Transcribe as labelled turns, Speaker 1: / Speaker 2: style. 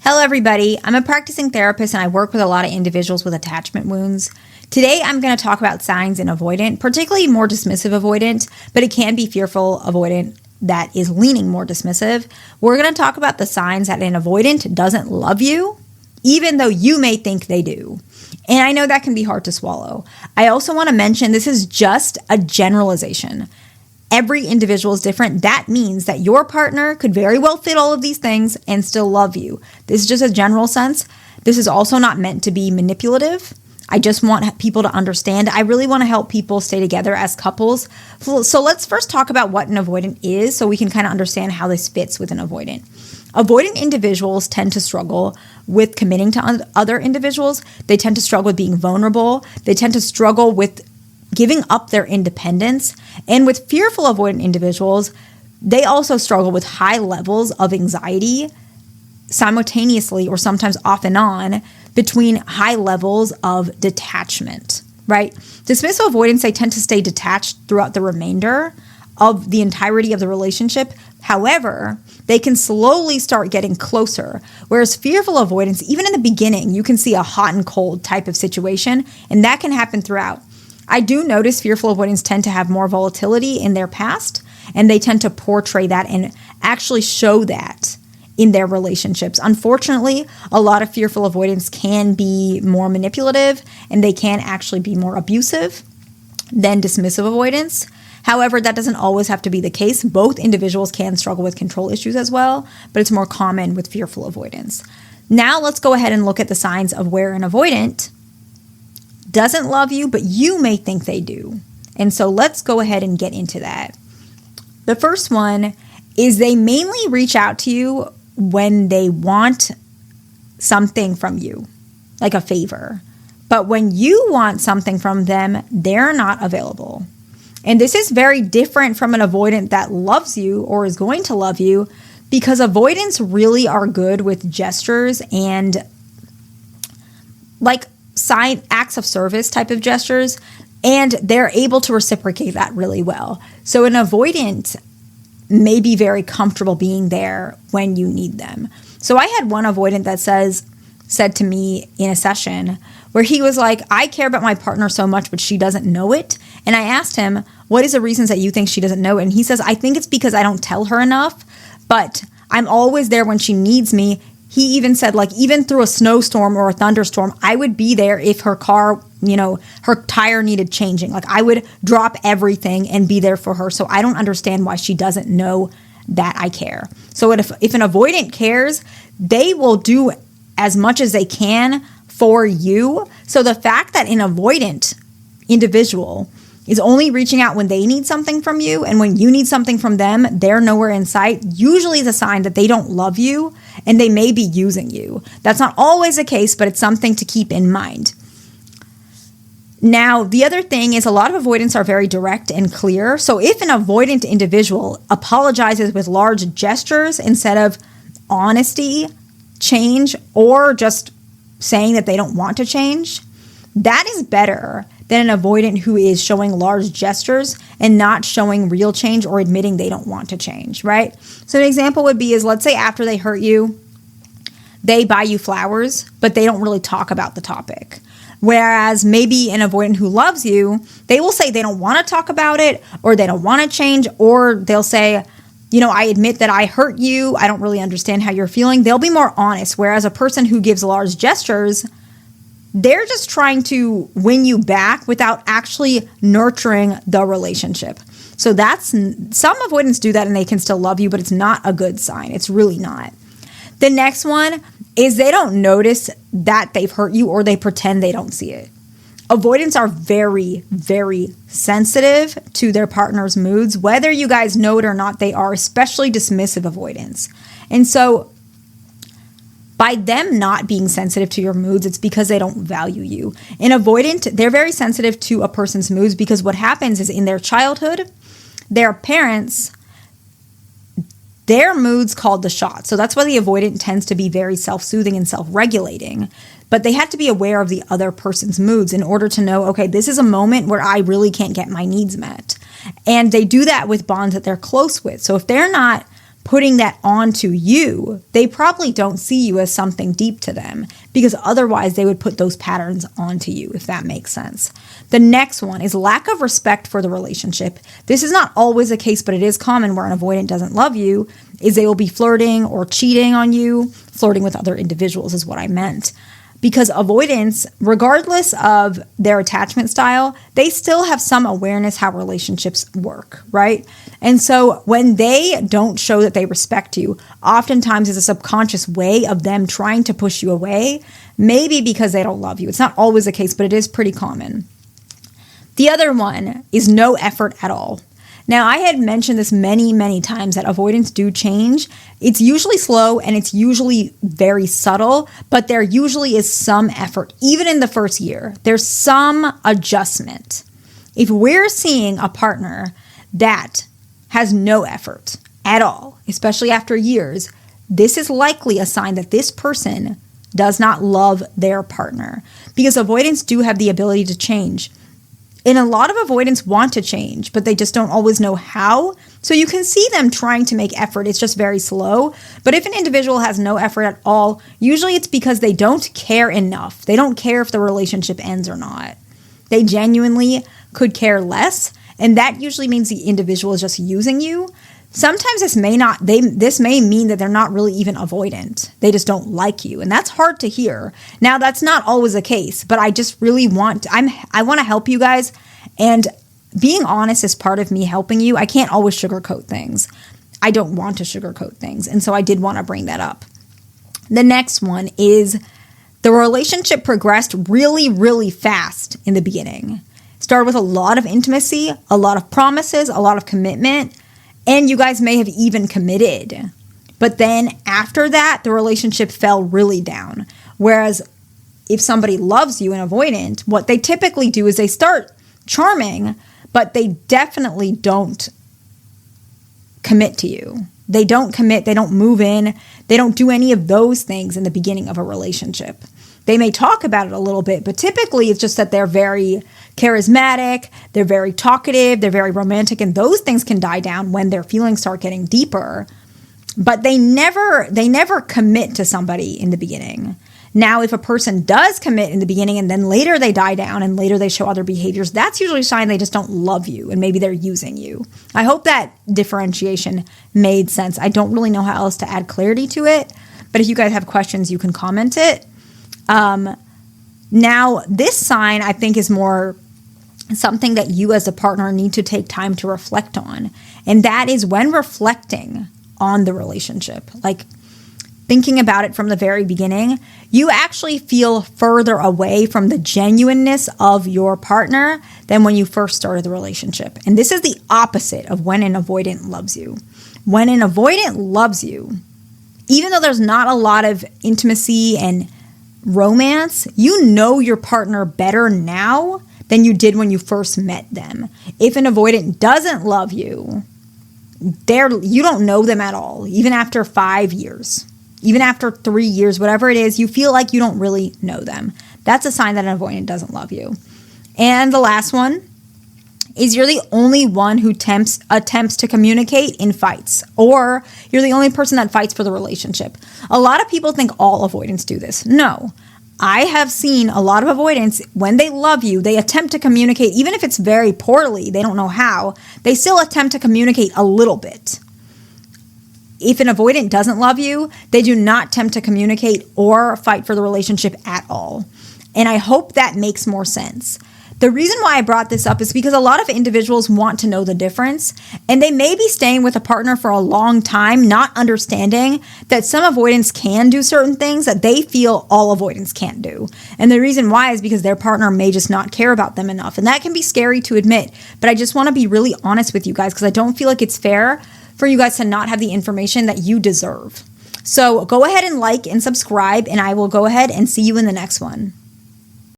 Speaker 1: Hello, everybody. I'm a practicing therapist and I work with a lot of individuals with attachment wounds. Today, I'm going to talk about signs in avoidant, particularly more dismissive avoidant, but it can be fearful avoidant that is leaning more dismissive. We're going to talk about the signs that an avoidant doesn't love you, even though you may think they do. And I know that can be hard to swallow. I also want to mention this is just a generalization. Every individual is different. That means that your partner could very well fit all of these things and still love you. This is just a general sense. This is also not meant to be manipulative. I just want people to understand. I really want to help people stay together as couples. So let's first talk about what an avoidant is so we can kind of understand how this fits with an avoidant. Avoidant individuals tend to struggle with committing to other individuals. They tend to struggle with being vulnerable. They tend to struggle with giving up their independence. And with fearful avoidant individuals, they also struggle with high levels of anxiety simultaneously or sometimes off and on between high levels of detachment, right? Dismissive avoidants, they tend to stay detached throughout the remainder of the entirety of the relationship. However, they can slowly start getting closer. Whereas fearful avoidance, even in the beginning, you can see a hot and cold type of situation, and that can happen throughout. I do notice fearful avoidants tend to have more volatility in their past, and they tend to portray that and actually show that in their relationships. Unfortunately, a lot of fearful avoidants can be more manipulative, and they can actually be more abusive than dismissive avoidance. However, that doesn't always have to be the case. Both individuals can struggle with control issues as well, but it's more common with fearful avoidance. Now let's go ahead and look at the signs of where an avoidant doesn't love you, but you may think they do. And so let's go ahead and get into that. The first one is they mainly reach out to you when they want something from you, like a favor. But when you want something from them, they're not available. And this is very different from an avoidant that loves you or is going to love you, because avoidants really are good with gestures and like acts of service type of gestures, and they're able to reciprocate that really well. So an avoidant may be very comfortable being there when you need them. So I had one avoidant that said to me in a session where he was like, I care about my partner so much, but she doesn't know it. And I asked him, what is the reasons that you think she doesn't know it? And he says, I think it's because I don't tell her enough, but I'm always there when she needs me. He even said, like, even through a snowstorm or a thunderstorm, I would be there if her car, her tire needed changing. Like, I would drop everything and be there for her. So I don't understand why she doesn't know that I care. So if an avoidant cares, they will do as much as they can for you. So the fact that an avoidant individual is only reaching out when they need something from you, and when you need something from them, they're nowhere in sight, usually is a sign that they don't love you and they may be using you. That's not always the case, but it's something to keep in mind. Now, the other thing is a lot of avoidants are very direct and clear. So if an avoidant individual apologizes with large gestures instead of honesty, change, or just saying that they don't want to change, that is better than an avoidant who is showing large gestures and not showing real change or admitting they don't want to change, right? So an example would be let's say after they hurt you, they buy you flowers, but they don't really talk about the topic. Whereas maybe an avoidant who loves you, they will say they don't want to talk about it, or they don't want to change, or they'll say, I admit that I hurt you. I don't really understand how you're feeling. They'll be more honest. Whereas a person who gives large gestures, they're just trying to win you back without actually nurturing the relationship. So some avoidants do that and they can still love you, but it's not a good sign. It's really not. The next one is they don't notice that they've hurt you, or they pretend they don't see it. Avoidants are very, very sensitive to their partner's moods. Whether you guys know it or not, they are, especially dismissive avoidants. And so by them not being sensitive to your moods, it's because they don't value you. An avoidant, they're very sensitive to a person's moods because what happens is in their childhood, their parents, their moods called the shots. So that's why the avoidant tends to be very self-soothing and self-regulating. But they have to be aware of the other person's moods in order to know, okay, this is a moment where I really can't get my needs met. And they do that with bonds that they're close with. So if they're not putting that onto you, they probably don't see you as something deep to them, because otherwise they would put those patterns onto you, if that makes sense. The next one is lack of respect for the relationship. This is not always the case, but it is common where an avoidant doesn't love you, is they will be flirting or cheating on you. Flirting with other individuals is what I meant. Because avoidants, regardless of their attachment style, they still have some awareness how relationships work, right? And so when they don't show that they respect you, oftentimes it's a subconscious way of them trying to push you away, maybe because they don't love you. It's not always the case, but it is pretty common. The other one is no effort at all. Now, I had mentioned this many, many times that avoidants do change. It's usually slow and it's usually very subtle, but there usually is some effort. Even in the first year, there's some adjustment. If we're seeing a partner that has no effort at all, especially after years, this is likely a sign that this person does not love their partner, because avoidants do have the ability to change. And a lot of avoidants want to change, but they just don't always know how. So you can see them trying to make effort. It's just very slow. But if an individual has no effort at all, usually it's because they don't care enough. They don't care if the relationship ends or not. They genuinely could care less. And that usually means the individual is just using you. Sometimes this may mean that they're not really even avoidant. They just don't like you. And that's hard to hear. Now, that's not always the case, but I just really I want to help you guys. And being honest is part of me helping you. I can't always sugarcoat things. I don't want to sugarcoat things. And so I did want to bring that up. The next one is the relationship progressed really, really fast in the beginning. Started with a lot of intimacy, a lot of promises, a lot of commitment. And you guys may have even committed. But then after that, the relationship fell really down. Whereas if somebody loves you, an avoidant, what they typically do is they start charming, but they definitely don't commit to you. They don't commit. They don't move in. They don't do any of those things in the beginning of a relationship. They may talk about it a little bit, but typically it's just that they're very charismatic, they're very talkative, they're very romantic, and those things can die down when their feelings start getting deeper. But they never commit to somebody in the beginning. Now, if a person does commit in the beginning and then later they die down and later they show other behaviors, that's usually a sign they just don't love you and maybe they're using you. I hope that differentiation made sense. I don't really know how else to add clarity to it, but if you guys have questions, you can comment it. Now, this sign I think is more something that you as a partner need to take time to reflect on. And that is when reflecting on the relationship, like thinking about it from the very beginning, you actually feel further away from the genuineness of your partner than when you first started the relationship. And this is the opposite of when an avoidant loves you. When an avoidant loves you, even though there's not a lot of intimacy and romance, you know your partner better now than you did when you first met them. If an avoidant doesn't love you, you don't know them at all, even after 5 years, even after 3 years, whatever it is, you feel like you don't really know them. That's a sign that an avoidant doesn't love you. And the last one is you're the only one who attempts to communicate in fights, or you're the only person that fights for the relationship. A lot of people think all avoidants do this. No. I have seen a lot of avoidants, when they love you, they attempt to communicate, even if it's very poorly, they don't know how, they still attempt to communicate a little bit. If an avoidant doesn't love you, they do not attempt to communicate or fight for the relationship at all. And I hope that makes more sense. The reason why I brought this up is because a lot of individuals want to know the difference, and they may be staying with a partner for a long time, not understanding that some avoidants can do certain things that they feel all avoidants can't do. And the reason why is because their partner may just not care about them enough. And that can be scary to admit, but I just want to be really honest with you guys because I don't feel like it's fair for you guys to not have the information that you deserve. So go ahead and like and subscribe, and I will go ahead and see you in the next one.